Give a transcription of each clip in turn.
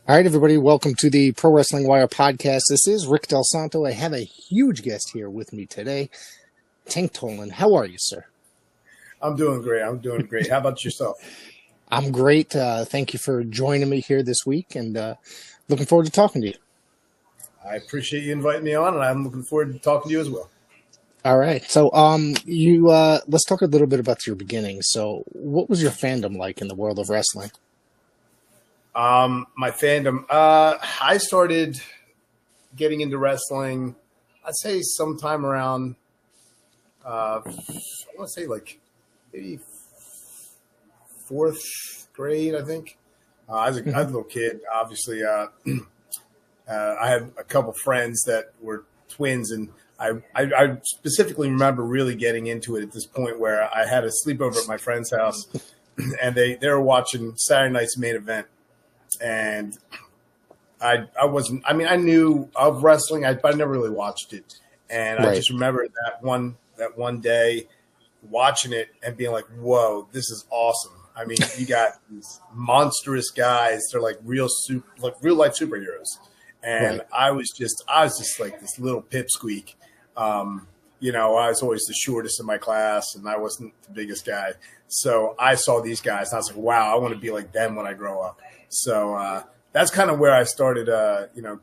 All right, everybody, welcome to the Pro Wrestling Wire podcast. This is Rick Del Santo. I have a huge guest here with me today, Tank Toland. How are you, sir? I'm doing great. How about yourself? I'm great. Thank you for joining me here this week, and looking forward to talking to you. I appreciate you inviting me on, and I'm looking forward to talking to you as well. All right. So, let's talk a little bit about your beginning. So, what was your fandom like in the world of wrestling? My fandom. I started getting into wrestling, I'd say sometime around, I want to say like maybe fourth grade, I think. I was a little kid, obviously. I had a couple friends that were twins, and I specifically remember really getting into it at this point where I had a sleepover at my friend's house, and they were watching Saturday night's Main Event. And I wasn't, I mean, I knew of wrestling, but I never really watched it. And I just remember that one day watching it and being like, whoa, this is awesome. I mean, you got these monstrous guys. They're like real life superheroes. And I was just like this little pipsqueak. I was always the shortest in my class, and I wasn't the biggest guy. So I saw these guys, and I was like, wow, I want to be like them when I grow up. So that's kind of where I started,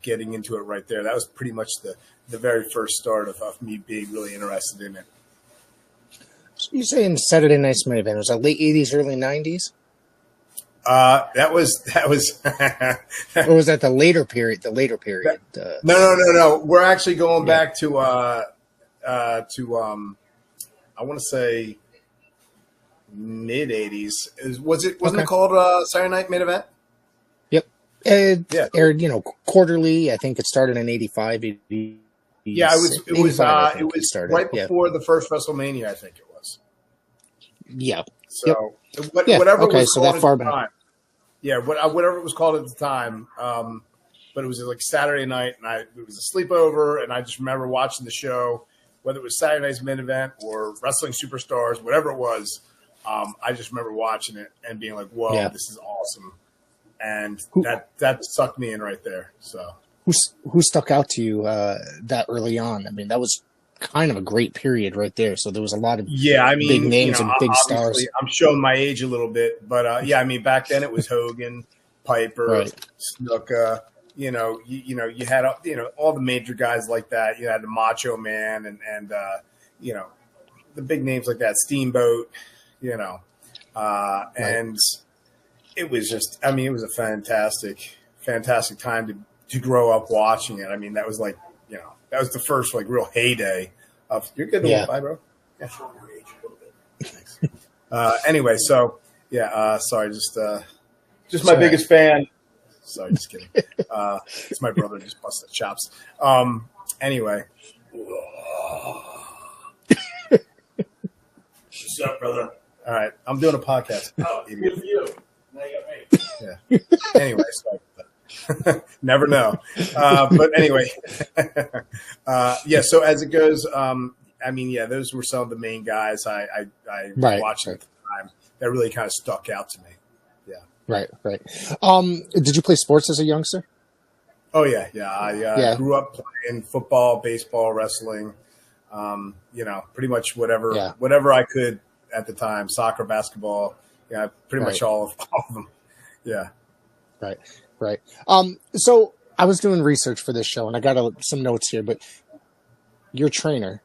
getting into it right there. That was pretty much the very first start of me being really interested in it. So you're saying Saturday Night's Main Event. Was that late 80s, early 90s? That was. Or was that the later period? No. We're actually going back to I want to say mid 80s. Wasn't it called Saturday Night Main Event? Yep. It aired, quarterly. I think it started in 85. Yeah, it was right before the first WrestleMania, I think it was. Yeah. So whatever it was called that far at the time. Yeah, whatever it was called at the time. But it was like Saturday night, and it was a sleepover, and I just remember watching the show, whether it was Saturday Night's Main Event or Wrestling Superstars, whatever it was. I just remember watching it and being like, whoa, this is awesome. And that sucked me in right there. So who stuck out to you that early on? I mean, that was kind of a great period right there. So there was a lot of big names and big stars. I'm showing my age a little bit, but back then it was Hogan, Piper, Snuka. You had all the major guys like that. You had the Macho Man and the big names like that, Steamboat. And it was just, it was a fantastic time to grow up watching it. I mean, that was like, that was the first like real heyday of, you're good to bye, bro. Yeah, show your age a little bit. Thanks. Anyway, so sorry, just my biggest fan. Sorry, just kidding. It's my brother just busted chops. Anyway. What's up, brother? All right, I'm doing a podcast. Oh, good for you. Now you got me. Yeah. Anyway, sorry. Never know. But anyway, so as it goes, those were some of the main guys I watched at the time that really kind of stuck out to me. Yeah. Right. Did you play sports as a youngster? Oh, yeah. I grew up playing football, baseball, wrestling, pretty much whatever I could at the time, soccer, basketball, pretty much all of them. Yeah. Right. So I was doing research for this show, and I got some notes here, but your trainer,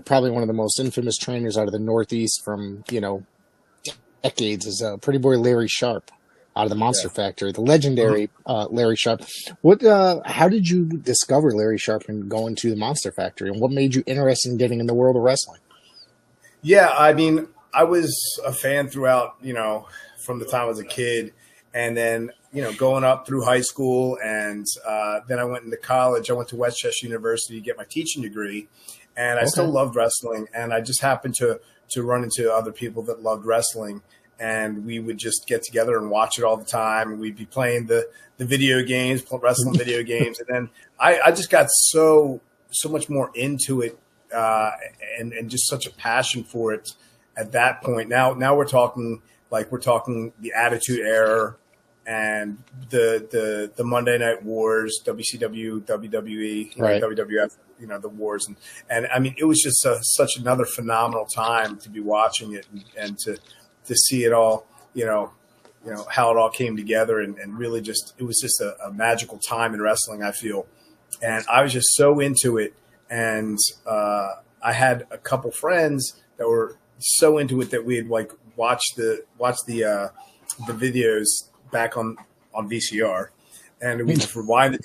probably one of the most infamous trainers out of the Northeast from, decades, is Pretty Boy Larry Sharp out of the Monster Factory, the legendary Larry Sharp. How did you discover Larry Sharp and go into the Monster Factory, and what made you interested in getting in the world of wrestling? Yeah, I was a fan throughout, from the time I was a kid, and then, going up through high school, and then I went into college. I went to Westchester University to get my teaching degree, and I still loved wrestling, and I just happened to run into other people that loved wrestling, and we would just get together and watch it all the time, and we'd be playing the video games, wrestling video games, and then I just got so much more into it, and just such a passion for it at that point. Now we're talking the Attitude Era and the Monday Night Wars, WCW, WWE, Right. WWF, the wars, and I mean, it was just such another phenomenal time to be watching it and to see it all, how it all came together, and really just it was just a magical time in wrestling, I feel, and I was just so into it, and I had a couple friends that were so into it that we'd like watch the videos back on VCR, and we just rewind the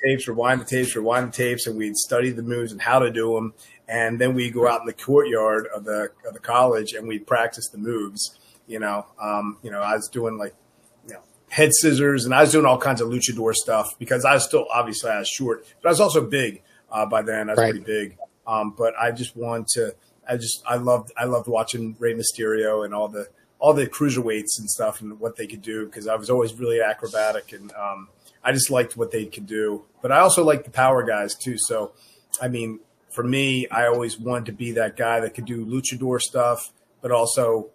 tapes, and we'd study the moves and how to do them, and then we'd go out in the courtyard of the college and we'd practice the moves. I was doing like head scissors, and I was doing all kinds of luchador stuff because I was still obviously I was short, but I was also big by then. I was pretty big, but I just wanted to. I loved watching Rey Mysterio and all the cruiserweights and stuff and what they could do because I was always really acrobatic and I just liked what they could do. But I also liked the power guys too. So, I mean, for me, I always wanted to be that guy that could do luchador stuff, but also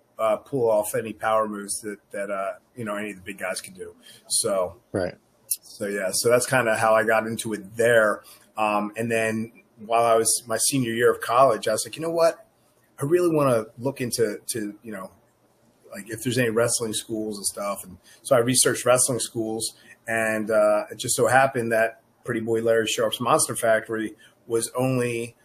pull off any power moves that any of the big guys could do. So, right. So yeah, so that's kind of how I got into it there. And then while I was my senior year of college, I was like, you know what? I really want to look into like if there's any wrestling schools and stuff. And so I researched wrestling schools, and it just so happened that Pretty Boy Larry Sharp's Monster Factory was only,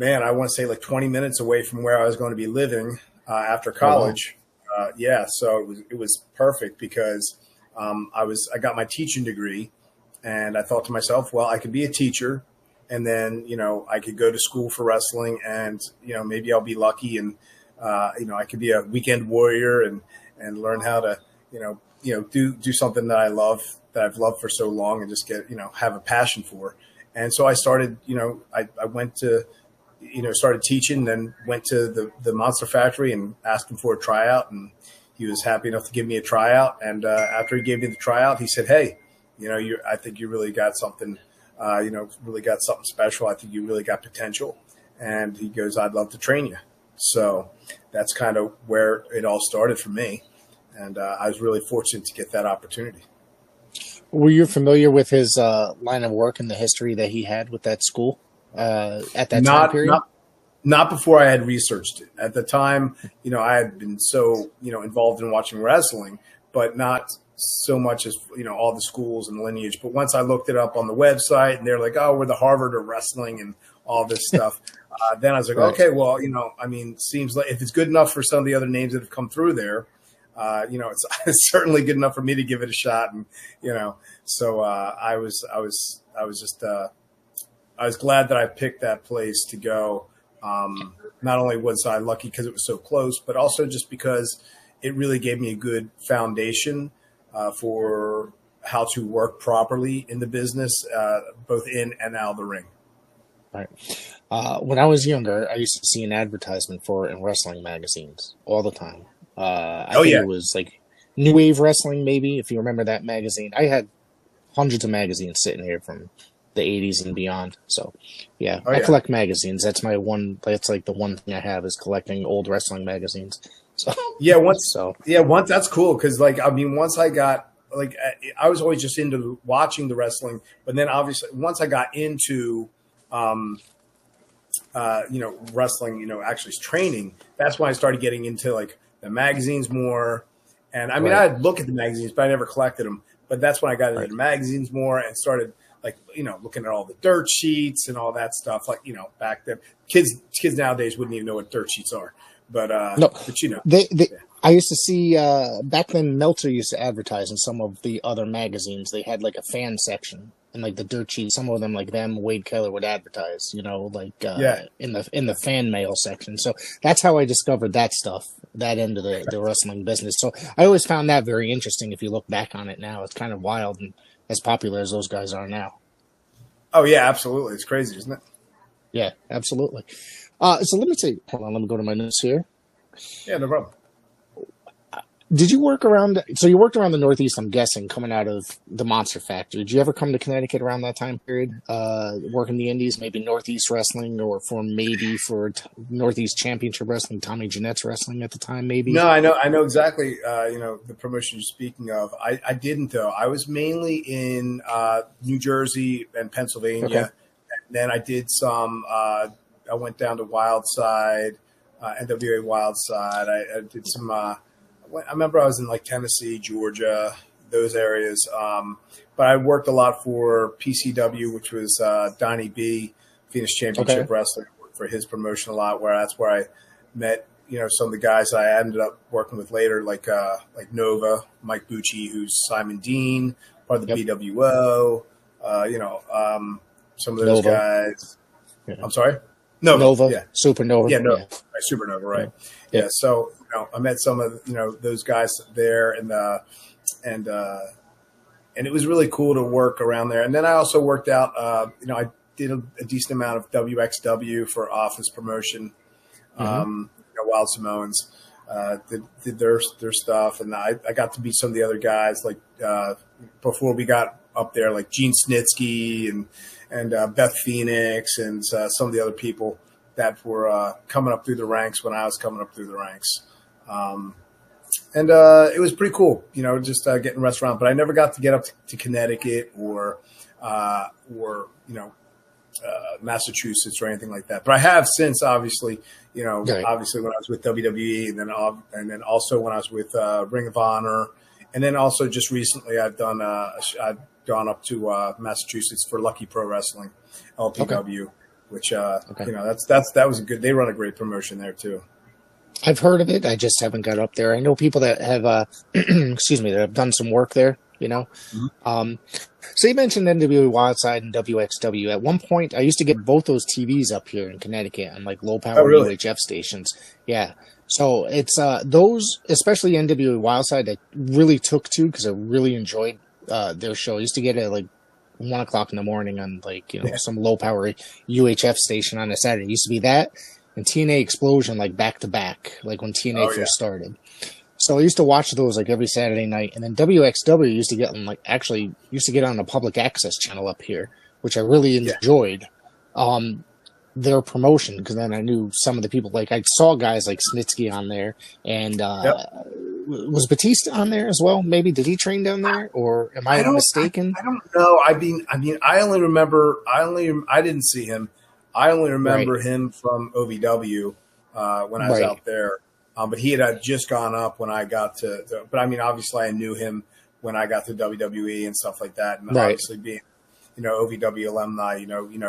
I want to say like 20 minutes away from where I was going to be living after college. Oh, wow. So it was perfect because I got my teaching degree, and I thought to myself, well, I could be a teacher, and then I could go to school for wrestling, and maybe I'll be lucky and I could be a weekend warrior and learn how to, do something that I love, that I've loved for so long, and just get, have a passion for. And so I started, I went to, started teaching, then went to the Monster Factory and asked him for a tryout. And he was happy enough to give me a tryout. And after he gave me the tryout, he said, hey, I think you really got something, really got something special. I think you really got potential. And he goes, I'd love to train you. So that's kind of where it all started for me. And I was really fortunate to get that opportunity. Were you familiar with his line of work and the history that he had with that school at that time period? Not before I had researched it. At the time, I had been so, involved in watching wrestling, but not so much as, all the schools and lineage. But once I looked it up on the website and they're like, oh, we're the Harvard of wrestling and all this stuff. Then I was like, okay, well, seems like if it's good enough for some of the other names that have come through there, it's certainly good enough for me to give it a shot. And, so I was glad that I picked that place to go. Not only was I lucky because it was so close, but also just because it really gave me a good foundation for how to work properly in the business, both in and out of the ring. Right. When I was younger, I used to see an advertisement for it in wrestling magazines all the time. I think it was like New Wave Wrestling, maybe, if you remember that magazine. I had hundreds of magazines sitting here from the 80s and beyond. So, I collect magazines. That's like the one thing I have is collecting old wrestling magazines. So, once that's cool. Cause once I got, I was always just into watching the wrestling, but then obviously once I got into, wrestling, actually training, that's when I started getting into like the magazines more. And I mean, I'd look at the magazines, but I never collected them. But that's when I got into the magazines more and started looking at all the dirt sheets and all that stuff. Like, back then kids nowadays wouldn't even know what dirt sheets are, but I used to see, back then Meltzer used to advertise in some of the other magazines. They had like a fan section. And like the dirt sheet, some of them like them, Wade Keller would advertise, in the fan mail section. So that's how I discovered that stuff, that end of the wrestling business. So I always found that very interesting. If you look back on it now, it's kind of wild and as popular as those guys are now. Oh yeah, absolutely. It's crazy, isn't it? Yeah, absolutely. So let me go to my notes here. Yeah, no problem. Did you work around? So you worked around the Northeast, I'm guessing, coming out of the Monster Factory. Did you ever come to Connecticut around that time period? Working the Indies, maybe Northeast Wrestling, or for Northeast Championship Wrestling, Tommy Jeanette's wrestling at the time, maybe. No, I know exactly. The promotion you're speaking of. I didn't though. I was mainly in New Jersey and Pennsylvania. Okay. And then I did some. I went down to Wildside, NWA Wildside. I did some. I remember I was in like Tennessee, Georgia, those areas. But I worked a lot for PCW, which was Donnie B, Phoenix Championship Wrestler. I worked for his promotion a lot. That's where I met some of the guys I ended up working with later, like Nova, Mike Bucci, who's Simon Dean, part of the BWO. Some of those guys. Yeah. I'm sorry. Nova, yeah, Supernova, yeah, no, right, Supernova, right? Yeah. So I met some of those guys there, and it was really cool to work around there. And then I also worked out. I did a decent amount of WXW for Office promotion. Wild Samoans did their stuff, and I got to meet some of the other guys like before we got up there, like Gene Snitsky and Beth Phoenix and some of the other people that were coming up through the ranks when I was coming up through the ranks. It was pretty cool, just getting restaurant. But I never got to get up to Connecticut or Massachusetts or anything like that. But I have since, obviously, obviously when I was with WWE, and then also when I was with Ring of Honor, and then also just recently I've gone up to Massachusetts for Lucky Pro Wrestling, LPW, which that was a good. They run a great promotion there too. I've heard of it. I just haven't got up there. I know people that have, excuse me, that have done some work there. So you mentioned NWA Wildside and WXW. At one point, I used to get both those TVs up here in Connecticut on like low power UHF stations. Yeah. So it's those, especially NWA Wildside, I really took to because I really enjoyed their show. I used to get it at like 1 o'clock in the morning on some low power UHF station on a Saturday. It used to be that and TNA Explosion like back to back, like when TNA first started. So I used to watch those like every Saturday night, and then WXW used to get on a public access channel up here, which I really enjoyed their promotion because then I knew some of the people. Like I saw guys like Snitsky on there, and was Batista on there as well? Maybe did he train down there, or am I mistaken? I don't know. I mean, I only remember. I didn't see him. I only remember him from OVW when I was out there. But he had just gone up when I got to but I mean, obviously I knew him when I got to WWE and stuff like that. And obviously being, OVW alumni,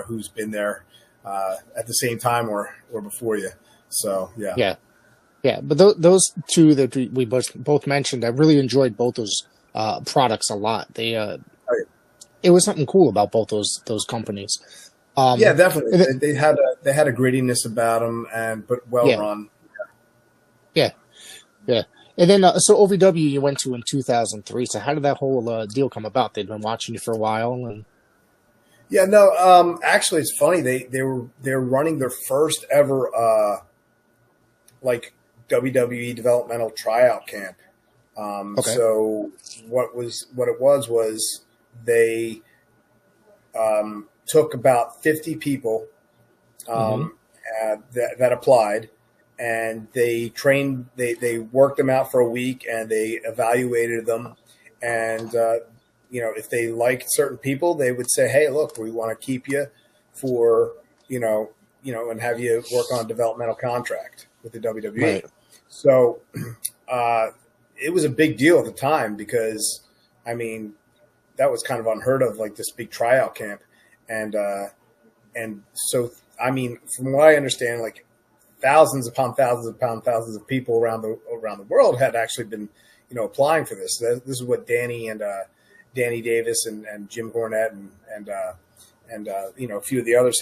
who's been there at the same time or before you. So, yeah. Yeah. Yeah. But those two that we both mentioned, I really enjoyed both those products a lot. They, it was something cool about both those companies. Yeah, definitely. They had a grittiness about them but well run. Yeah. Yeah. And then, so OVW you went to in 2003. So how did that whole deal come about? They'd been watching you for a while. And yeah, no, actually it's funny. They're running their first ever, like WWE developmental tryout camp. So what it was they, took about 50 people, that applied. And they trained, they worked them out for a week and they evaluated them. And, if they liked certain people, they would say, hey, look, we want to keep you for, and have you work on a developmental contract with the WWE. Right. So it was a big deal at the time because, I mean, that was kind of unheard of, like this big tryout camp. And so, I mean, from what I understand, like, thousands upon thousands of people around the world had actually been, applying for this. This is what Danny Davis and Jim Cornette and a few of the others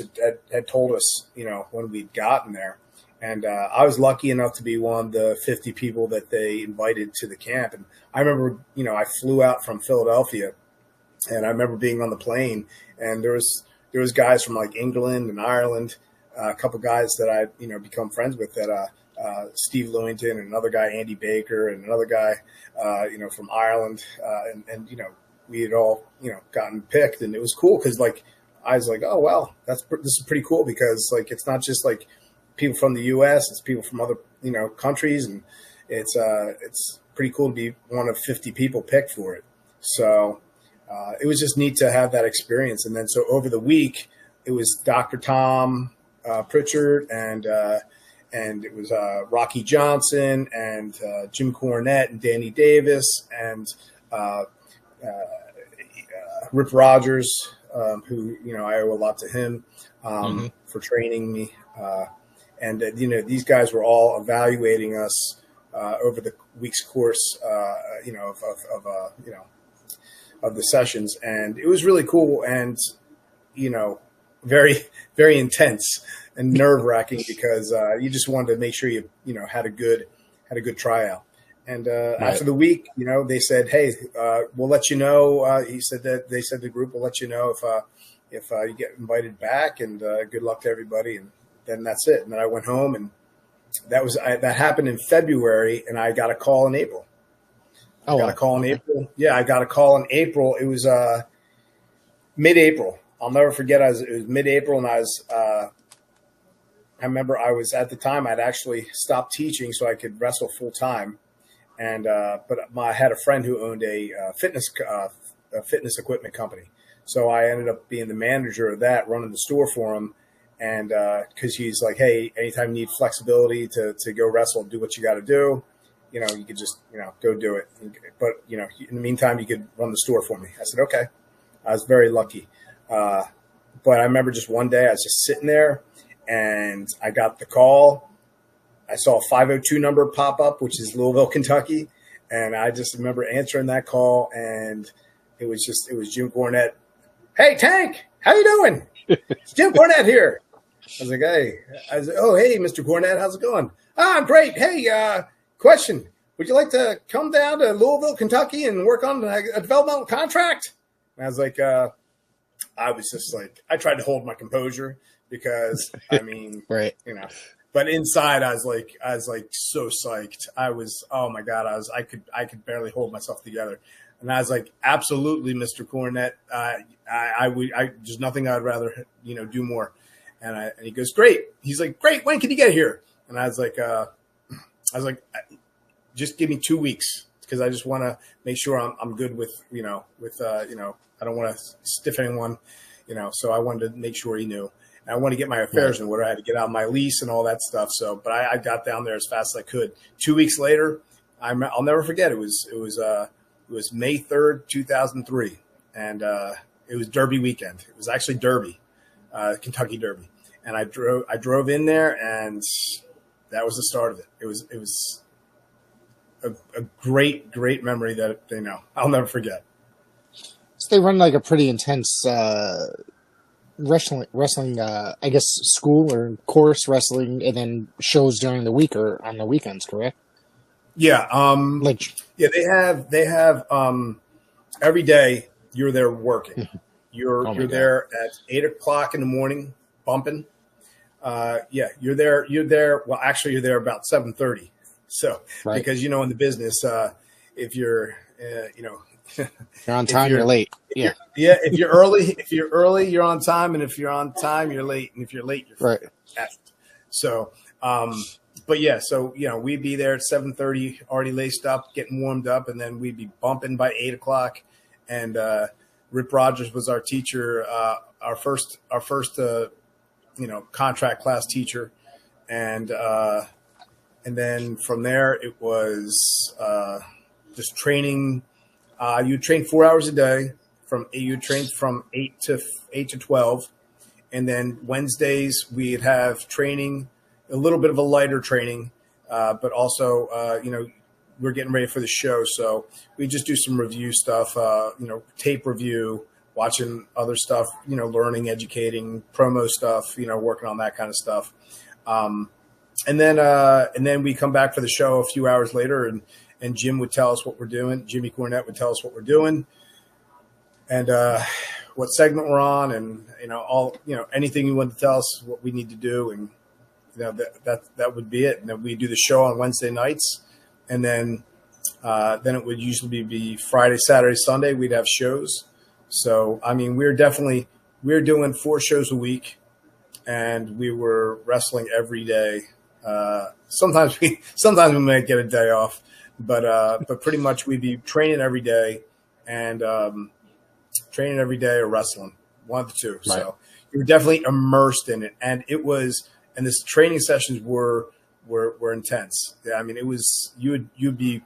had told us, when we'd gotten there. And I was lucky enough to be one of the 50 people that they invited to the camp. And I remember, I flew out from Philadelphia, and I remember being on the plane, and there was guys from like England and Ireland. A couple guys that I, become friends with that Steve Lewington and another guy, Andy Baker, and another guy, from Ireland. And we had all, gotten picked, and it was cool because like, I was like, oh, well, this is pretty cool because like, it's not just like people from the U.S., it's people from other, countries. And it's pretty cool to be one of 50 people picked for it. So it was just neat to have that experience. And then so over the week, it was Dr. Tom Pritchard and it was Rocky Johnson and Jim Cornette and Danny Davis and Rip Rogers, who, I owe a lot to him for training me. And these guys were all evaluating us over the week's course, of the sessions. And it was really cool and, very, very intense and nerve wracking because you just wanted to make sure you had a good tryout. And after the week, they said, "Hey, we'll let you know." He said that they said the group will let you know if you get invited back, and good luck to everybody. And then that's it. And then I went home, and that happened in February, and I got a call in April. I got a call in April. Yeah, I got a call in April. It was mid-April. I'll never forget. It was mid-April, and I remember at the time I'd actually stopped teaching so I could wrestle full time, and but I had a friend who owned a fitness equipment company, so I ended up being the manager of that, running the store for him, and because he's like, hey, anytime you need flexibility to go wrestle, do what you got to do, you could just go do it, but in the meantime you could run the store for me. I said okay. I was very lucky. But I remember just one day I was just sitting there and I got the call. I saw a 502 number pop up, which is Louisville, Kentucky. And I just remember answering that call, and it was Jim Cornette. Hey, Tank, how you doing? It's Jim Cornette here. I was like, hey. I was like, oh, hey, Mr. Cornette, how's it going? I'm great. Hey, question. Would you like to come down to Louisville, Kentucky and work on a developmental contract? And I was like, I was just like, I tried to hold my composure because right. But inside I was like so psyched. I was, oh my God, I could barely hold myself together. And I was like, absolutely, Mr. Cornette. There's nothing I'd rather, do more. And he goes, great. He's like, great. When can you get here? And I was like, just give me 2 weeks, because I just want to make sure I'm good with, I don't want to stiff anyone, so I wanted to make sure he knew. And I want to get my affairs in order. I had to get out my lease and all that stuff. So, but I got down there as fast as I could. 2 weeks later, I'll never forget. It was May 3rd, 2003. And it was Derby weekend. It was actually Derby, Kentucky Derby. And I drove in there, and that was the start of it. It was a great memory that I'll never forget. So they run like a pretty intense wrestling, I guess, school or course wrestling, and then shows during the week or on the weekends, correct? Yeah. They have every day you're there working. You're there at 8 o'clock in the morning, bumping. You're there. Well, actually, you're there about 7:30. So, right. Because in the business, if you're, you're on time, you're late. Yeah. If you're early, you're on time, and if you're on time, you're late, and if you're late, you're right. So, we'd be there at 7:30, already laced up, getting warmed up, and then we'd be bumping by 8 o'clock. And Rip Rogers was our teacher, our first contract class teacher, and then from there it was just training. You train 4 hours a day. You train from 8 to 12, and then Wednesdays we'd have training, a little bit of a lighter training, but also we're getting ready for the show, so we just do some review stuff, tape review, watching other stuff, learning, educating, promo stuff, working on that kind of stuff, and then we come back for the show a few hours later, and Jim would tell us what we're doing. Jimmy Cornette would tell us what we're doing, and what segment we're on, and anything you want to tell us what we need to do, and that would be it. And then we do the show on Wednesday nights, and then it would usually be Friday, Saturday, Sunday. We'd have shows. So I mean, we're doing 4 shows a week, and we were wrestling every day. Sometimes we might get a day off, but pretty much we'd be training every day, and training every day or wrestling, one of the two. Right. So you were definitely immersed in it, and this training sessions were intense. Yeah, I mean, it was you'd be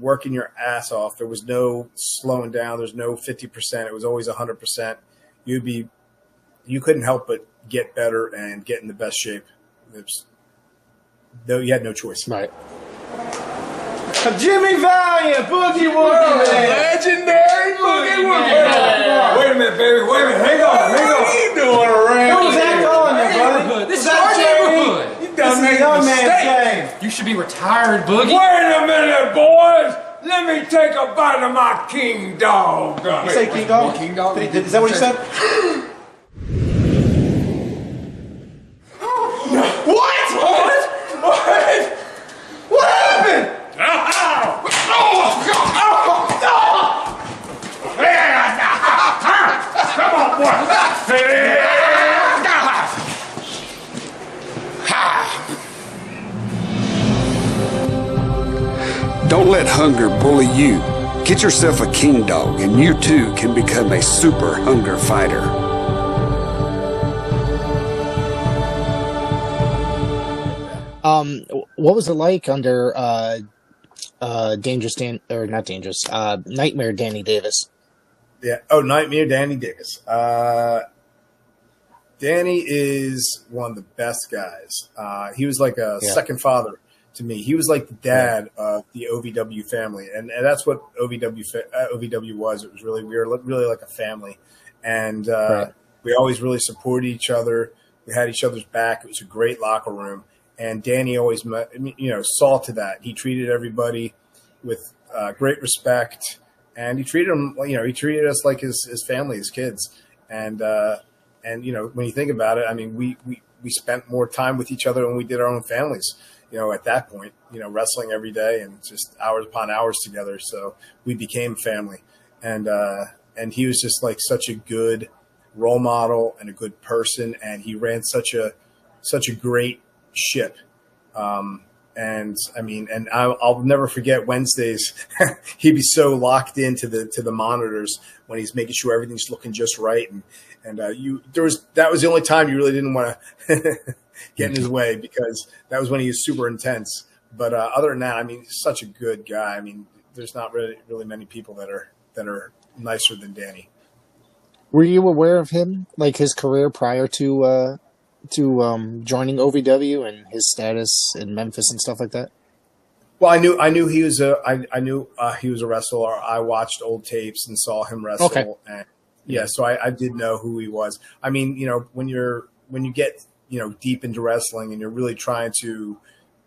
working your ass off. There was no slowing down. There's no 50%. It was always 100%. You couldn't help but get better and get in the best shape. Though you had no choice. Right. Jimmy Valiant, Boogie Woogie, legendary Boogie Woogie. Wait a minute, baby. Wait a minute. Hang on. What are you doing around What was that calling you, buddy? This is our neighborhood. You done made a mistake. You should be retired, Boogie. Wait a minute, boys. Let me take a bite of my king dog. You say king dog? King dog? Is that what he said? What happened? Come on, boy. Don't let hunger bully you. Get yourself a king dog, and you too can become a super hunger fighter. What was it like under Nightmare Danny Davis? Yeah. Oh, Nightmare Danny Davis. Danny is one of the best guys. He was like a second father to me. He was like the dad of the OVW family, and that's what OVW was. It was really, we were really like a family, and we always really supported each other. We had each other's back. It was a great locker room. And Danny always, saw to that. He treated everybody with great respect, and he treated them, he treated us like his family, his kids. And when you think about it, I mean, we spent more time with each other than we did our own families. At that point, wrestling every day and just hours upon hours together. So we became family, and he was just like such a good role model and a good person, and he ran such a great ship. And I mean, and I'll never forget Wednesdays. He'd be so locked into the monitors when he's making sure everything's looking just right. And that was the only time you really didn't want to get in his way, because that was when he was super intense. But other than that, I mean, he's such a good guy. I mean, there's not really many people that are nicer than Danny. Were you aware of him, like his career prior to joining OVW and his status in Memphis and stuff like that? Well, I knew he was he was a wrestler. I watched old tapes and saw him wrestle. Okay. And so I did know who he was. I mean, when you get deep into wrestling and you're really trying to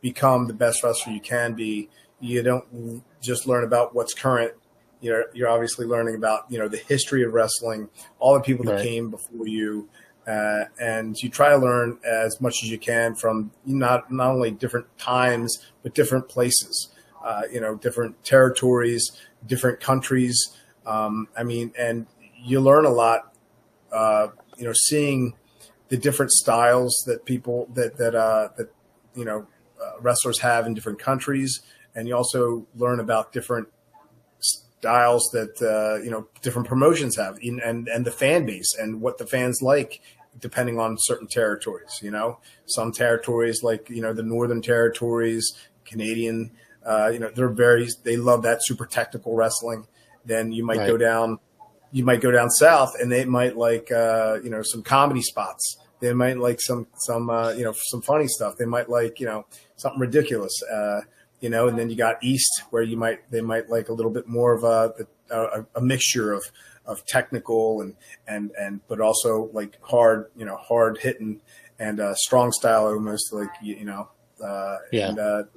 become the best wrestler you can be, you don't just learn about what's current. You're obviously learning about the history of wrestling, all the people that came before you. And you try to learn as much as you can from not only different times, but different places, different territories, different countries. I mean, and you learn a lot, seeing the different styles that people that wrestlers have in different countries. And you also learn about different styles that, different promotions have, and the fan base and what the fans like, depending on certain territories. Some territories like, the Northern Territories, Canadian, they love that super technical wrestling. Then you might go down south, and they might like, some comedy spots. They might like some some funny stuff. They might like, something ridiculous. And then you got east, where they might like a little bit more of a mixture of technical and but also like hard hitting and strong style, almost like they're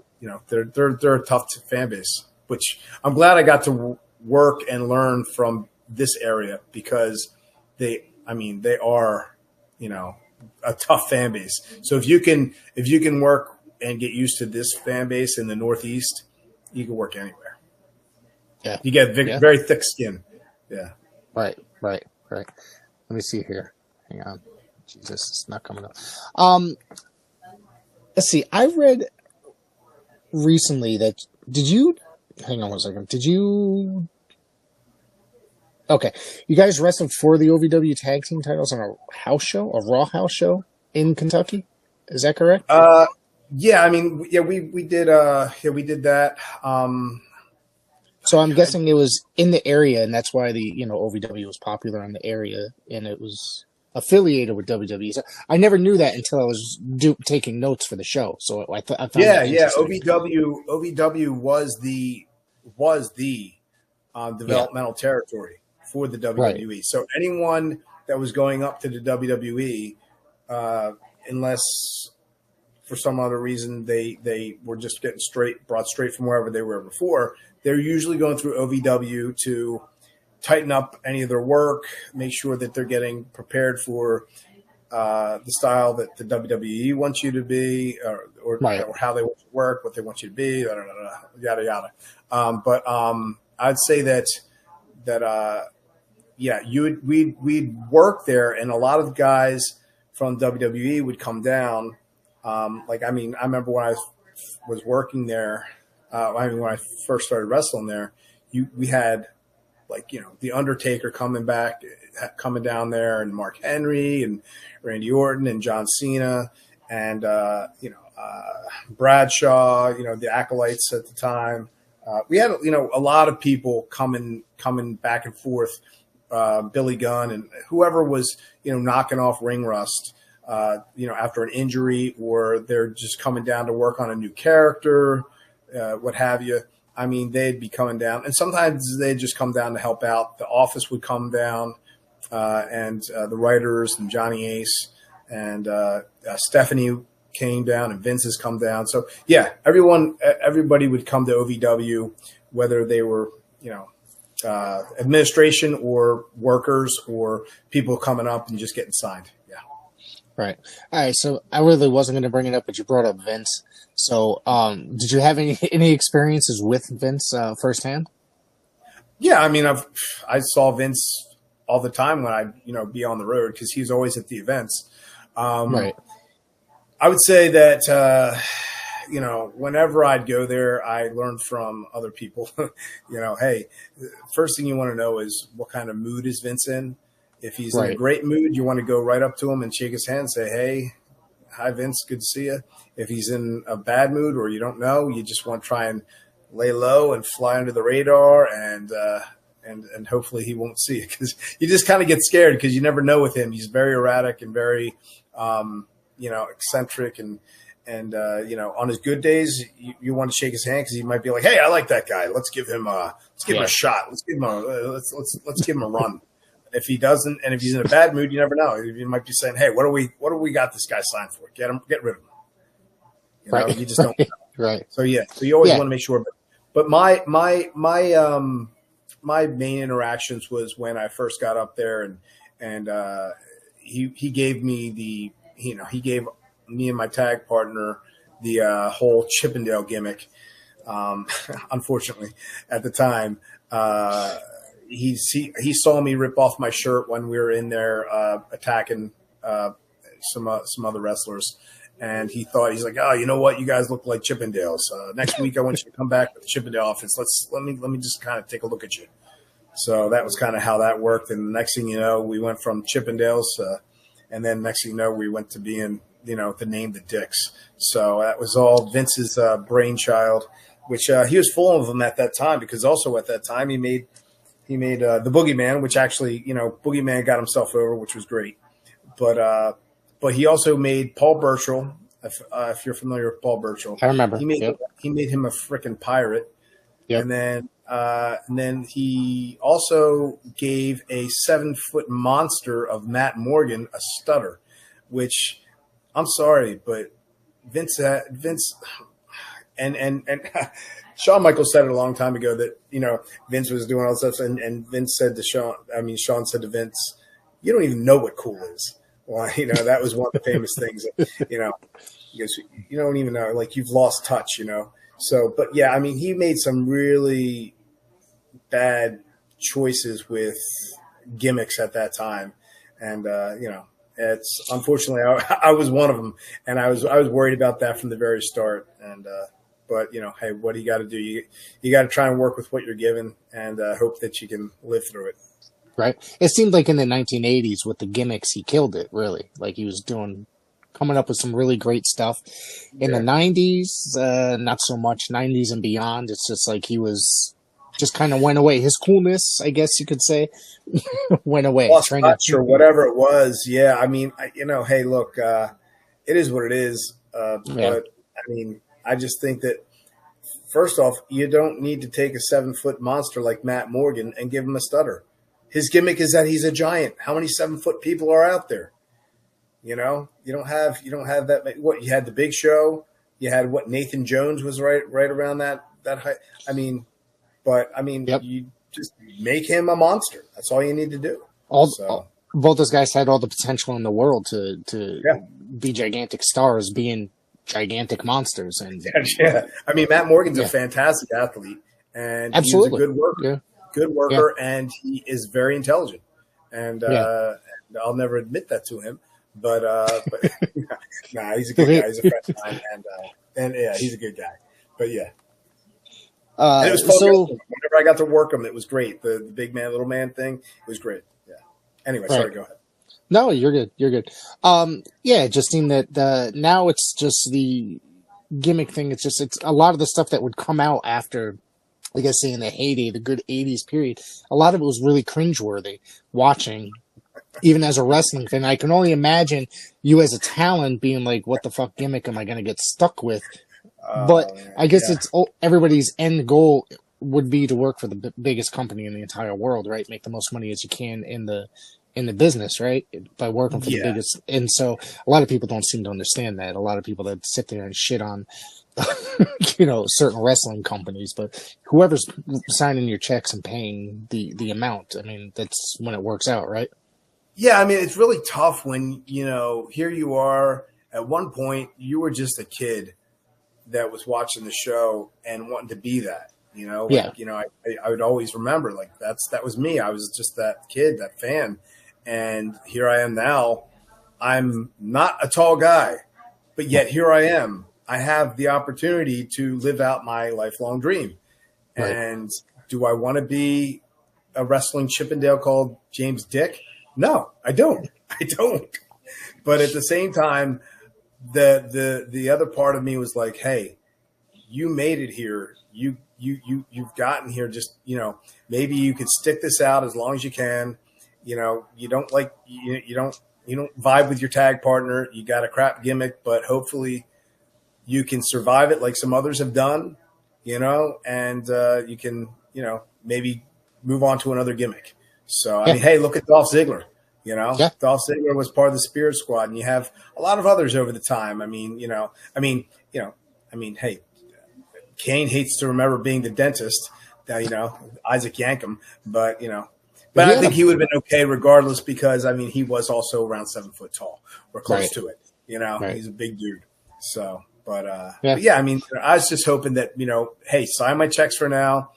a tough fan base, which I'm glad I got to work and learn from this area, because they are a tough fan base. So if you can work and get used to this fan base in the Northeast, you can work anywhere. Yeah. You get very thick skin. Yeah. Right. Let me see here. Hang on. Jesus, it's not coming up. Let's see. I read recently that hang on one second. Okay. You guys wrestled for the OVW tag team titles on a Raw house show in Kentucky. Is that correct? Yeah, I mean, we did that. So I'm guessing it was in the area, and that's why the OVW was popular in the area, and it was affiliated with WWE. So I never knew that until I was taking notes for the show. So I found that interesting. OVW was the developmental territory for the WWE. Right. So anyone that was going up to the WWE, unless for some other reason they were just getting brought straight from wherever they were before, they're usually going through OVW to tighten up any of their work, make sure that they're getting prepared for the style that the WWE wants you to be, or how they want you to work, what they want you to be, yada yada. But I'd say that we'd work there, and a lot of the guys from WWE would come down. I remember when I was working there. When I first started wrestling there, we had the Undertaker coming down there, and Mark Henry and Randy Orton and John Cena and Bradshaw, the Acolytes at the time. We had a lot of people coming back and forth, Billy Gunn and whoever was knocking off ring rust. After an injury, or they're just coming down to work on a new character, what have you. I mean, they'd be coming down, and sometimes they'd just come down to help out. The office would come down, and the writers and Johnny Ace and Stephanie came down, and Vince has come down. So yeah, everybody would come to OVW, whether they were administration or workers or people coming up and just getting signed. Yeah. Right. All right. So I really wasn't going to bring it up, but you brought up Vince. So, did you have any experiences with Vince firsthand? Yeah, I mean, I saw Vince all the time when I'd be on the road because he's always at the events. Right. I would say that whenever I'd go there, I learned from other people. Hey, first thing you want to know is what kind of mood is Vince in. If he's in a great mood, you want to go right up to him and shake his hand and say, "Hey, hi, Vince, good to see you." If he's in a bad mood or you don't know, you just want to try and lay low and fly under the radar, and hopefully he won't see it, because you just kind of get scared because you never know with him. He's very erratic and very eccentric, and on his good days you want to shake his hand because he might be like, "Hey, I like that guy. Let's give him a shot. Let's give him a run." If he doesn't, and if he's in a bad mood, you never know. You might be saying, "Hey, what do we got this guy signed for? Get rid of him." You just don't know. Right. So you always want to make sure. But my main interactions was when I first got up there, and he gave me he gave me and my tag partner the whole Chippendale gimmick. Unfortunately, at the time, he saw me rip off my shirt when we were in there attacking some other wrestlers, and he's like, "Oh, you know what? You guys look like Chippendales. Next week, I want you to come back with the Chippendale outfits. Let me just kind of take a look at you." So that was kind of how that worked. And the next thing you know, we went from Chippendales, and then next thing you know, we went to being the name the Dicks. So that was all Vince's brainchild, which he was full of them at that time, because also at that time he made the Boogeyman, which actually, Boogeyman got himself over, which was great. But he also made Paul Burchill. If you're familiar with Paul Burchill, I remember. He made him a freaking pirate. Yep. And then he also gave a 7-foot monster of Matt Morgan a stutter, which I'm sorry, but Vince and Shawn Michaels said it a long time ago that, Vince was doing all this stuff, and Vince said to Shawn said to Vince, "You don't even know what cool is. Well, that was one of the famous things. Because you don't even know, like you've lost touch. So, but yeah, I mean, he made some really bad choices with gimmicks at that time, and it's unfortunately I was one of them, and I was worried about that from the very start. And but hey, what do you got to do? You got to try and work with what you're given, and hope that you can live through it. Right. It seemed like in the 1980s with the gimmicks, he killed it. Really, like he was coming up with some really great stuff. In the 90s, not so much. 90s and beyond, it's just like he was. Just kind of went away. His coolness, I guess you could say, went away. Lost touch or whatever it was. Yeah, I mean, hey, look, it is what it is. But I mean, I just think that first off, you don't need to take a 7-foot monster like Matt Morgan and give him a stutter. His gimmick is that he's a giant. How many 7-foot people are out there? You don't have that. What, you had the Big Show. You had Nathan Jones was right around that height. I mean. But, I mean, you just make him a monster. That's all you need to do. Both those guys had all the potential in the world to be gigantic stars, being gigantic monsters. And I mean, Matt Morgan's a fantastic athlete. And he's a good worker. Yeah. Good worker, and he is very intelligent. And I'll never admit that to him. But nah, he's a good guy. He's a friend of mine. And he's a good guy. But, yeah. And it was fun. Whenever I got to work him, it was great. The big man, little man thing, it was great. Yeah. Anyway, sorry, go ahead. No, you're good. You're good. It just seemed that now it's just the gimmick thing. It's a lot of the stuff that would come out after, like I say, in the heyday, the good 80s period. A lot of it was really cringeworthy watching, even as a wrestling fan. I can only imagine you as a talent being like, what the fuck gimmick am I going to get stuck with? But I guess it's everybody's end goal would be to work for the biggest company in the entire world, right? Make the most money as you can in the business, right? By working for the biggest. And so a lot of people don't seem to understand that. A lot of people that sit there and shit on, certain wrestling companies, but whoever's signing your checks and paying the amount, I mean, that's when it works out, right? Yeah. I mean, it's really tough when, here you are at one point, you were just a kid that was watching the show and wanting to be that, I would always remember like that was me. I was just that kid, that fan. And here I am now. I'm not a tall guy, but yet here I am. I have the opportunity to live out my lifelong dream. Right. And do I want to be a wrestling Chippendale called James Dick? No, I don't. But at the same time, the other part of me was like, hey, you made it here. You've gotten here. Just, maybe you could stick this out as long as you can. You don't vibe with your tag partner. You got a crap gimmick, but hopefully you can survive it like some others have done, and you can, maybe move on to another gimmick. So, I mean, hey, look at Dolph Ziggler. Dolph Ziggler was part of the Spirit Squad, and you have a lot of others over the time. Hey, Kane hates to remember being the dentist. Isaac Yankem, but I think he would have been okay regardless because he was also around 7 foot tall or close to it. He's a big dude. So, but I was just hoping that hey, sign my checks for now.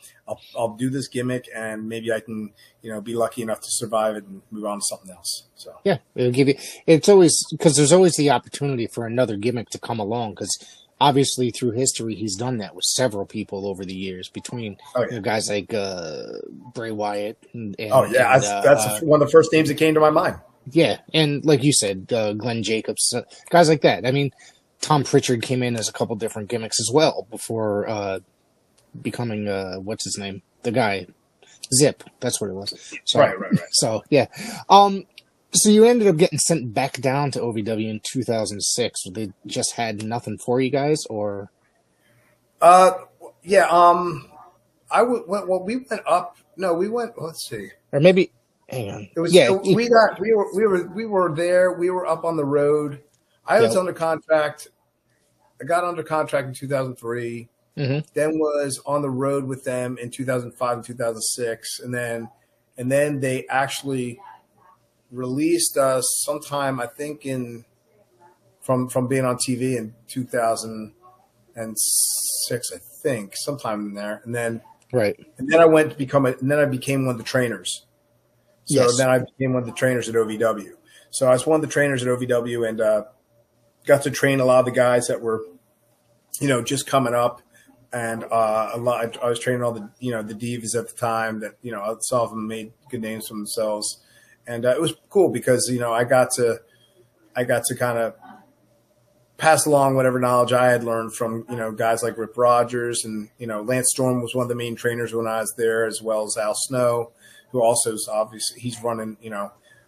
I'll do this gimmick and maybe I can, be lucky enough to survive it and move on to something else. So yeah, it'll give you. It's always because there's always the opportunity for another gimmick to come along because obviously through history he's done that with several people over the years between guys like Bray Wyatt. That's one of the first names that came to my mind. Yeah, and like you said, Glenn Jacobs, guys like that. I mean, Tom Pritchard came in as a couple different gimmicks as well before. Becoming what's his name? The guy, Zip. That's what it was. So, right. So yeah. So you ended up getting sent back down to OVW in 2006. They just had nothing for you guys, or? Yeah. We went up. No, we went. Let's see. Or maybe. Hang on. It was. We were there. We were up on the road. I was under contract. I got under contract in 2003. Mm-hmm. Then was on the road with them in 2005 and 2006, and then they actually released sometime, I think, from being on TV in 2006, I think, sometime in there, and then Right. I went to and then I became one of the trainers. So Yes. then I became one of the trainers at OVW. So I was one of the trainers at OVW and got to train a lot of the guys that were, just coming up. And I was training all the, the divas at the time that, some of them made good names for themselves. And it was cool because, I got to kind of pass along whatever knowledge I had learned from, guys like Rip Rogers and, Lance Storm was one of the main trainers when I was there, as well as Al Snow, who also is obviously he's running,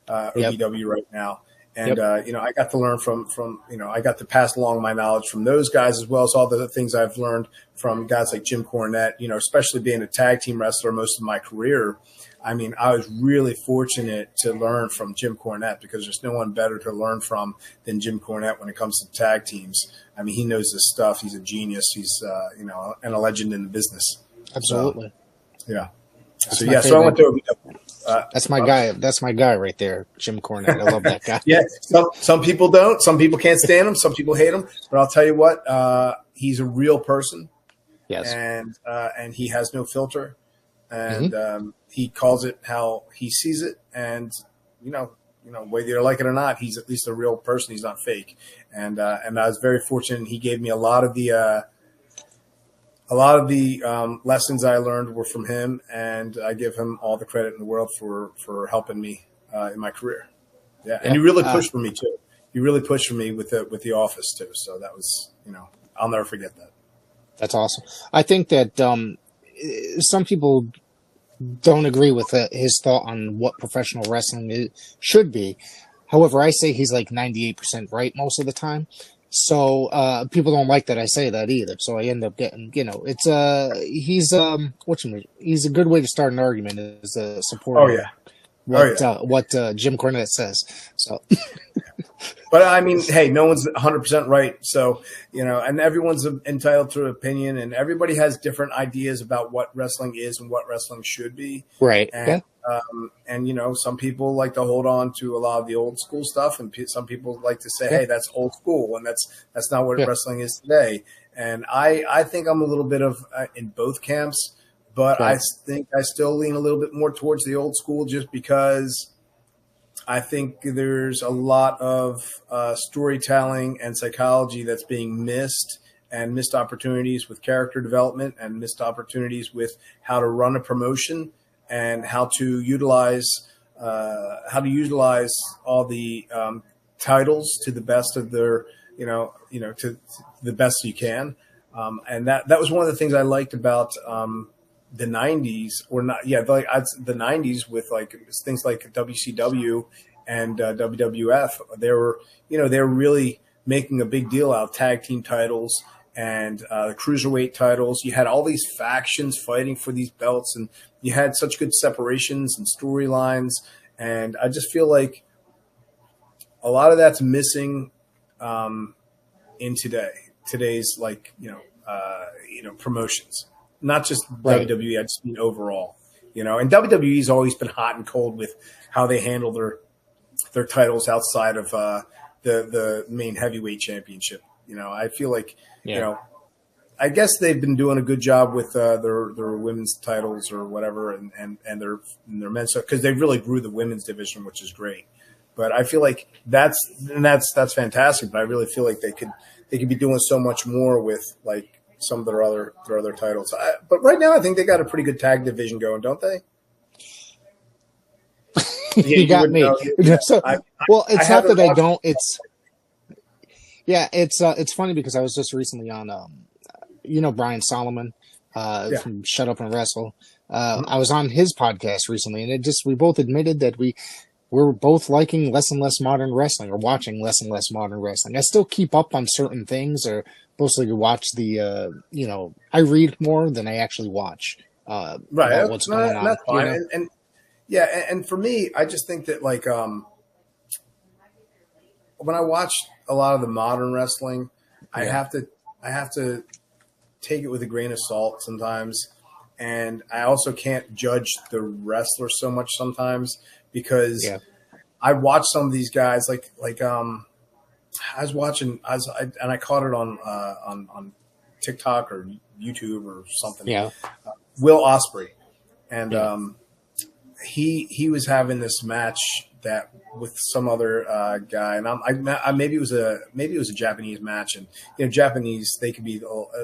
OVW right now. And, I got to learn from, I got to pass along my knowledge from those guys as well as all the things I've learned from guys like Jim Cornette, especially being a tag team wrestler most of my career. I mean, I was really fortunate to learn from Jim Cornette because there's no one better to learn from than Jim Cornette when it comes to tag teams. I mean, he knows this stuff. He's a genius. He's, and a legend in the business. Absolutely. So, yeah. That's So, my yeah, so I went to OVW. That's my guy. That's my guy right there, Jim Cornette. I love that guy. Yeah, some people don't. Some people can't stand him. Some people hate him. But I'll tell you what, he's a real person. Yes. And he has no filter. And he calls it how he sees it. And, whether you like it or not, he's at least a real person. He's not fake. And I was very fortunate. He gave me a lot of the lessons I learned were from him, and I give him all the credit in the world for helping me in my career. Yeah, and he really pushed for me too. He really pushed for me with the office too. So that was, I'll never forget that. That's awesome. I think that some people don't agree with his thought on what professional wrestling should be. However, I say he's like 98% right most of the time. So people don't like that I say that either. So I end up getting, it's he's he's a good way to start an argument is support. Oh yeah. What Jim Cornette says. So, but I mean, hey, no one's 100% right. So and everyone's entitled to an opinion, and everybody has different ideas about what wrestling is and what wrestling should be. Right. And, some people like to hold on to a lot of the old school stuff, and some people like to say, "Hey, that's old school," and that's not what wrestling is today. And I think I'm a little bit of in both camps. But I think I still lean a little bit more towards the old school just because I think there's a lot of storytelling and psychology that's being missed, and missed opportunities with character development, and missed opportunities with how to run a promotion and how to utilize all the titles to the best of their to the best you can. And that was one of the things I liked about the 90s, or not, the 90s with like things like WCW and WWF. They were really making a big deal out of tag team titles and the cruiserweight titles. You had all these factions fighting for these belts, and you had such good separations and storylines. And I just feel like a lot of that's missing in today's promotions. Not just WWE, I just mean overall, and WWE's always been hot and cold with how they handle their titles outside of the main heavyweight championship. I feel like, I guess they've been doing a good job with their women's titles or whatever, and their men's stuff, because they really grew the women's division, which is great. But I feel like that's fantastic. But I really feel like they could be doing so much more with like some of their other titles. But right now, I think they got a pretty good tag division going, don't they? You got me. So, it's not that I don't. It's funny because I was just recently on, Brian Solomon from Shut Up and Wrestle. I was on his podcast recently, and we both admitted that we're both liking less and less modern wrestling, or watching less and less modern wrestling. I still keep up on certain things, or mostly watch the, I read more than I actually watch. About what's going on. That's fine. And for me, I just think that like when I watch a lot of the modern wrestling, I have to take it with a grain of salt sometimes, and I also can't judge the wrestler so much sometimes because I watched some of these guys I was watching, and I caught it on TikTok or YouTube or something. Yeah. Will Ospreay, and he was having this match that with some other guy, and maybe it was a Japanese match, and Japanese, they could be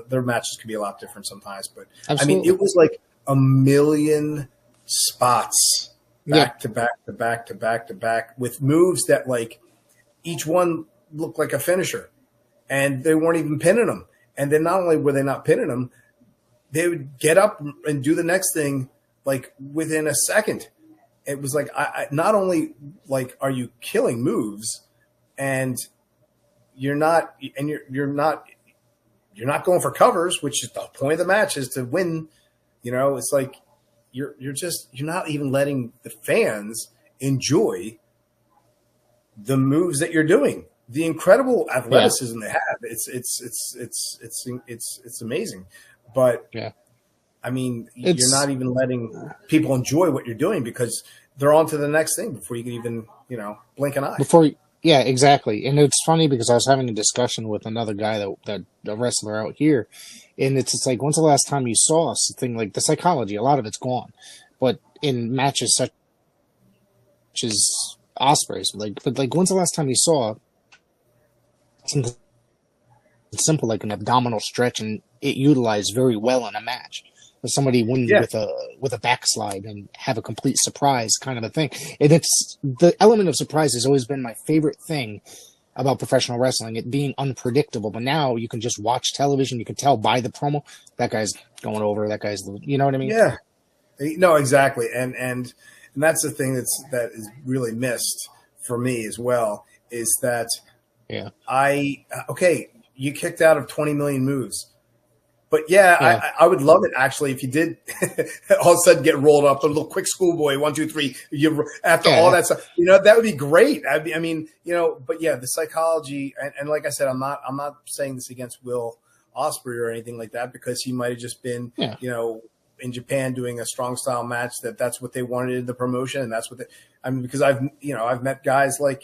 their matches could be a lot different sometimes, but Absolutely. I mean it was like a million spots back to back to back to back to back with moves that like each one looked like a finisher, and they weren't even pinning them. And then not only were they not pinning them, they would get up and do the next thing like within a second. It was like I not only like are you killing moves, and you're not going for covers, which is the point of the match is to win. It's like you're not even letting the fans enjoy the moves that you're doing. The incredible athleticism they have, it's amazing. But I mean, you're not even letting people enjoy what you're doing because they're on to the next thing before you can even, blink an eye. Yeah, exactly. And it's funny because I was having a discussion with another guy that a wrestler out here, and it's just like, when's the last time you saw something like the psychology? A lot of it's gone, but in matches such as Ospreay's, but when's the last time you saw something simple like an abdominal stretch and it utilized very well in a match? Or somebody win with a backslide and have a complete surprise kind of a thing. And it's the element of surprise has always been my favorite thing about professional wrestling, it being unpredictable. But now you can just watch television, you can tell by the promo that guy's going over, that guy's, you know what I mean? Yeah, no, exactly. And that's the thing that is really missed for me as well is that you kicked out of 20 million moves. But I would love it actually if you did all of a sudden get rolled up a little quick schoolboy 1, 2, 3. After all that stuff, that would be great. But the psychology and like I said, I'm not saying this against Will Ospreay or anything like that because he might have just been in Japan doing a strong style match that's what they wanted in the promotion and that's what because I've met guys like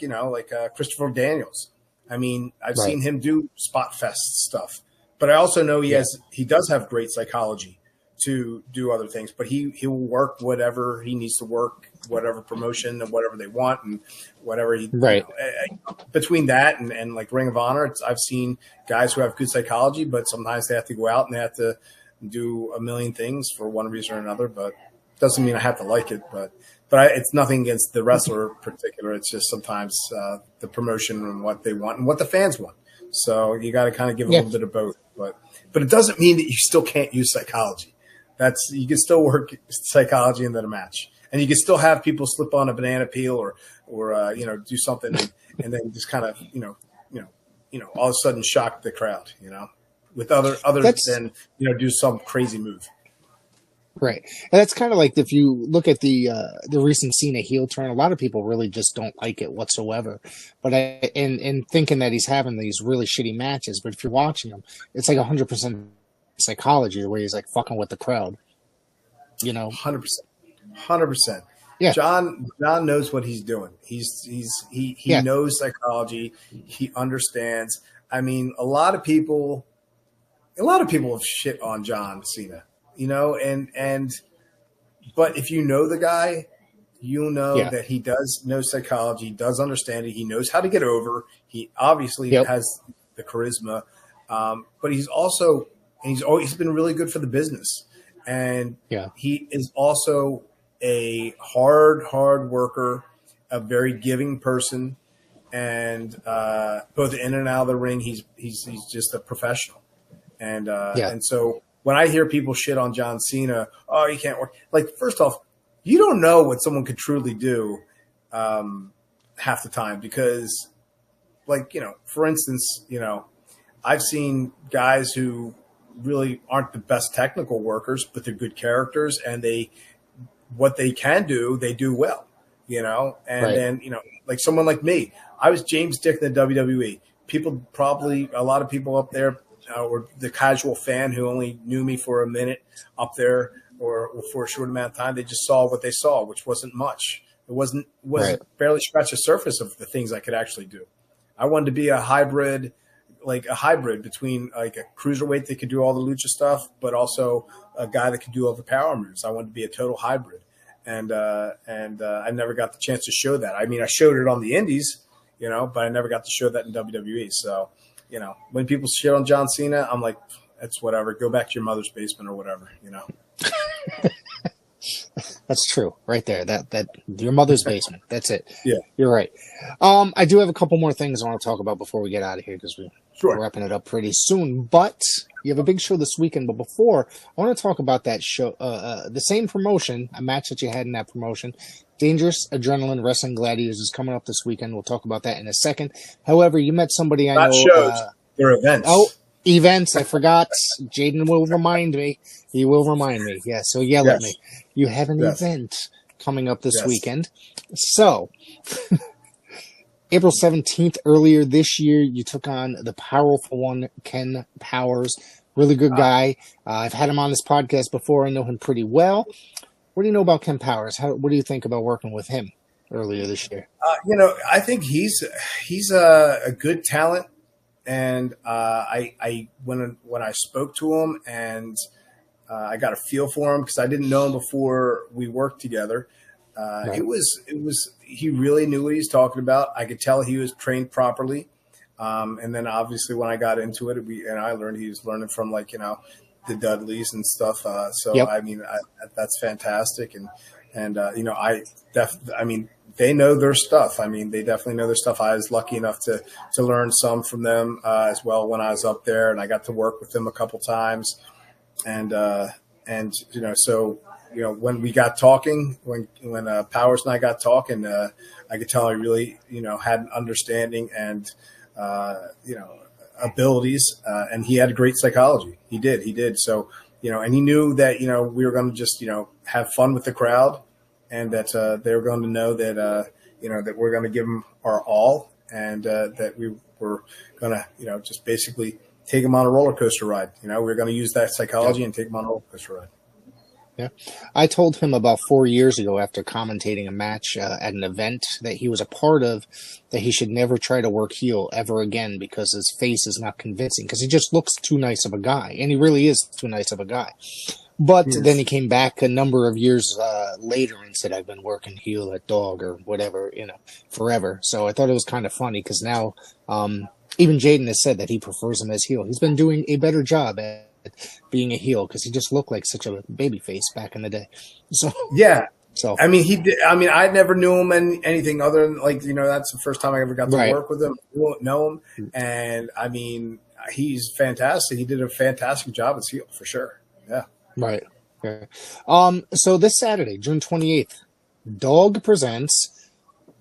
Christopher Daniels. I mean I've seen him do spot fest stuff. But I also know he does have great psychology to do other things, but he will work whatever he needs to work, whatever promotion and whatever they want and whatever he between that and like Ring of Honor, I've seen guys who have good psychology, but sometimes they have to go out and they have to do a million things for one reason or another, but it doesn't mean I have to like it, but it's nothing against the wrestler in particular. It's just sometimes the promotion and what they want and what the fans want. So you got to kind of give a little bit of both, but it doesn't mean that you still can't use psychology. You can still work psychology into the match, and you can still have people slip on a banana peel or do something and then just kind of all of a sudden shock the crowd, with other than do some crazy move. Right. And that's kind of like if you look at the recent Cena heel turn, a lot of people really just don't like it whatsoever. But in thinking that he's having these really shitty matches, but if you're watching him, it's like 100% psychology, the way he's like fucking with the crowd. 100%. 100%. Yeah. John knows what he's doing. He knows psychology. He understands. I mean, a lot of people have shit on John Cena. But if you know the guy, that he does know psychology, does understand it. He knows how to get over. He obviously has the charisma, but he's been really good for the business. And he is also a hard worker, a very giving person. And both in and out of the ring, he's just a professional. And so, when I hear people shit on John Cena, he can't work. Like, first off, you don't know what someone could truly do half the time because, for instance, I've seen guys who really aren't the best technical workers, but they're good characters, and what they can do, they do well, And then, like someone like me, I was James Dick in the WWE. A lot of people up there, or the casual fan who only knew me for a minute up there or for a short amount of time, they just saw what they saw, which wasn't much. It wasn't Right. barely scratched the surface of the things I could actually do. I wanted to be a hybrid between like a cruiserweight that could do all the lucha stuff, but also a guy that could do all the power moves. I wanted to be a total hybrid, and I never got the chance to show that. I mean, I showed it on the Indies, but I never got to show that in WWE. So, when people shit on John Cena, I'm like, it's whatever. Go back to your mother's basement or whatever. That's true, right there. That your mother's basement. That's it. Yeah, you're right. I do have a couple more things I want to talk about before we get out of here because we're wrapping it up pretty soon. But you have a big show this weekend. But before, I want to talk about that show, the same promotion, a match that you had in that promotion. Dangerous Adrenaline Wrestling Gladiators is coming up this weekend. We'll talk about that in a second. However, you met somebody I know. Not shows, they're events. Oh, events. I forgot. Jaden will remind me. He will remind me. Yeah, so yell at me. You have an event coming up this weekend. So, April 17th, earlier this year, you took on the powerful one, Ken Powers. Really good guy. I've had him on this podcast before. I know him pretty well. What do you know about Ken Powers? What do you think about working with him earlier this year? I think he's a good talent. And when I spoke to him and I got a feel for him because I didn't know him before we worked together. Right. He really knew what he was talking about. I could tell he was trained properly. And then obviously when I got into it, I learned he was learning from the Dudleys and stuff. I mean, that's fantastic. They know their stuff. I mean, they definitely know their stuff. I was lucky enough to learn some from them as well when I was up there, and I got to work with them a couple times. And when we got talking, when Powers and I got talking, I could tell he really, had an understanding and, abilities, and he had great psychology. He did. So, and he knew that, we were going to just, have fun with the crowd. And that they were going to know that that we're going to give them our all, and that we were going to just basically take them on a roller coaster ride. We're going to use that psychology and take them on a roller coaster ride. Yeah, I told him about 4 years ago after commentating a match at an event that he was a part of that he should never try to work heel ever again because his face is not convincing because he just looks too nice of a guy, and he really is too nice of a guy. But then he came back a number of years later and said, I've been working heel at Dog or whatever, forever. So I thought it was kind of funny because now even Jaden has said that he prefers him as heel. He's been doing a better job at being a heel because he just looked like such a baby face back in the day. So yeah. So I mean, he did. I mean, I never knew him anything other than that's the first time I ever got to work with him, know him. And I mean, he's fantastic. He did a fantastic job as heel for sure. Yeah. Right. Okay. So this Saturday, June 28th, Dog presents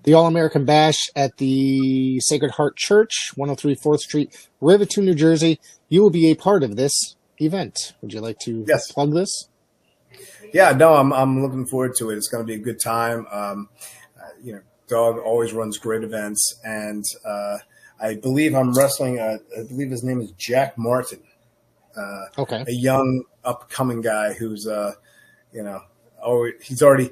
the All-American Bash at the Sacred Heart Church, 103 4th Street, Riverton, New Jersey. You will be a part of this event. Would you like to plug this? Yeah, no, I'm looking forward to it. It's going to be a good time. Dog always runs great events, and I believe I'm wrestling. I believe his name is Jack Martin. A young upcoming guy who's he's already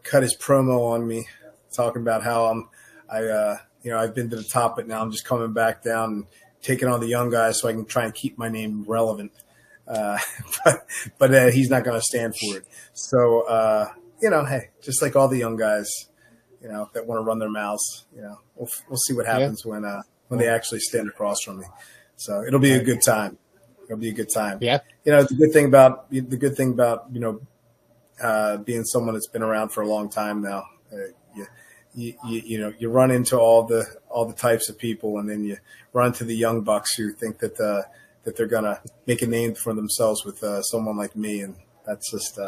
cut his promo on me, talking about how I've been to the top, but now I'm just coming back down and taking on the young guys so I can try and keep my name relevant. But he's not going to stand for it. So hey, just like all the young guys, that want to run their mouths, we'll see what happens when they actually stand across from me. So it'll be a good time. It'll be a good time. Yeah. The good thing about being someone that's been around for a long time now, you run into all the types of people, and then you run into the young bucks who think that they're gonna make a name for themselves with someone like me, and that's just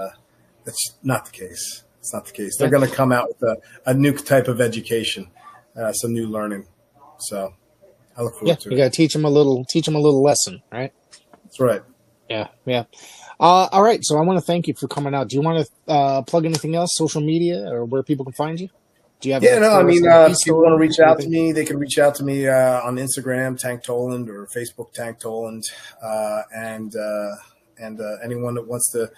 that's not the case. It's not the case. They're gonna come out with a new type of education, some new learning. So I look forward to it. You gotta teach them a little lesson, right? That's right. Yeah. All right. So I want to thank you for coming out. Do you want to plug anything else, social media, or where people can find you? Do you have? If people want to reach out to me, they can reach out to me on Instagram, Tank Toland, or Facebook, Tank Toland, and And anyone that wants to,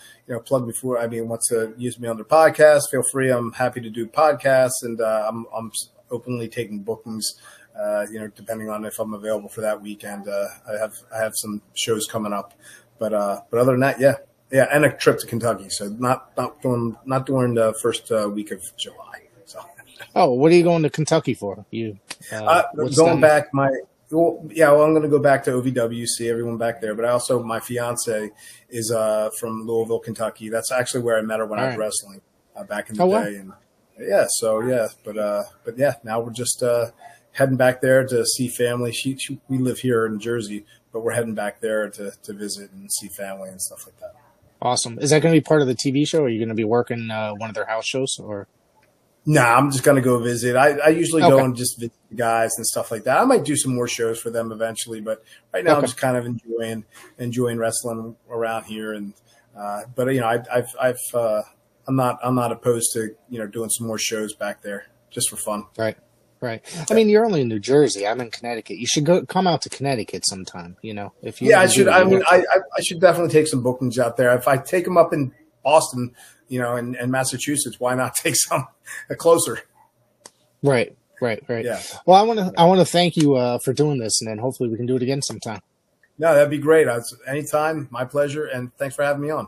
plug me wants to use me on their podcast, feel free. I'm happy to do podcasts, and I'm openly taking bookings. Depending on if I'm available for that weekend. I have some shows coming up, but other than that, yeah, and a trip to Kentucky. So not during the first week of July. So. Oh, what are you going to Kentucky for? Going back. I'm going to go back to OVW, see everyone back there. But my fiance is from Louisville, Kentucky. That's actually where I met her when I was wrestling back in the day. Wow. And but now we're just heading back there to see family. We live here in Jersey, but we're heading back there to visit and see family and stuff like that. Awesome. Is that going to be part of the TV show? Or are you going to be working one of their house shows or? Nah, I'm just going to go visit. I usually go and just visit the guys and stuff like that. I might do some more shows for them eventually, but right now I'm just kind of enjoying wrestling around here. And I'm not opposed to doing some more shows back there just for fun. Right. I mean, you're only in New Jersey. I'm in Connecticut. You should come out to Connecticut sometime. If you I should. I should definitely take some bookings out there. If I take them up in Boston, and Massachusetts, why not take some closer? Right. Yeah. Well, I want to thank you for doing this, and then hopefully we can do it again sometime. No, that'd be great. Anytime, my pleasure, and thanks for having me on.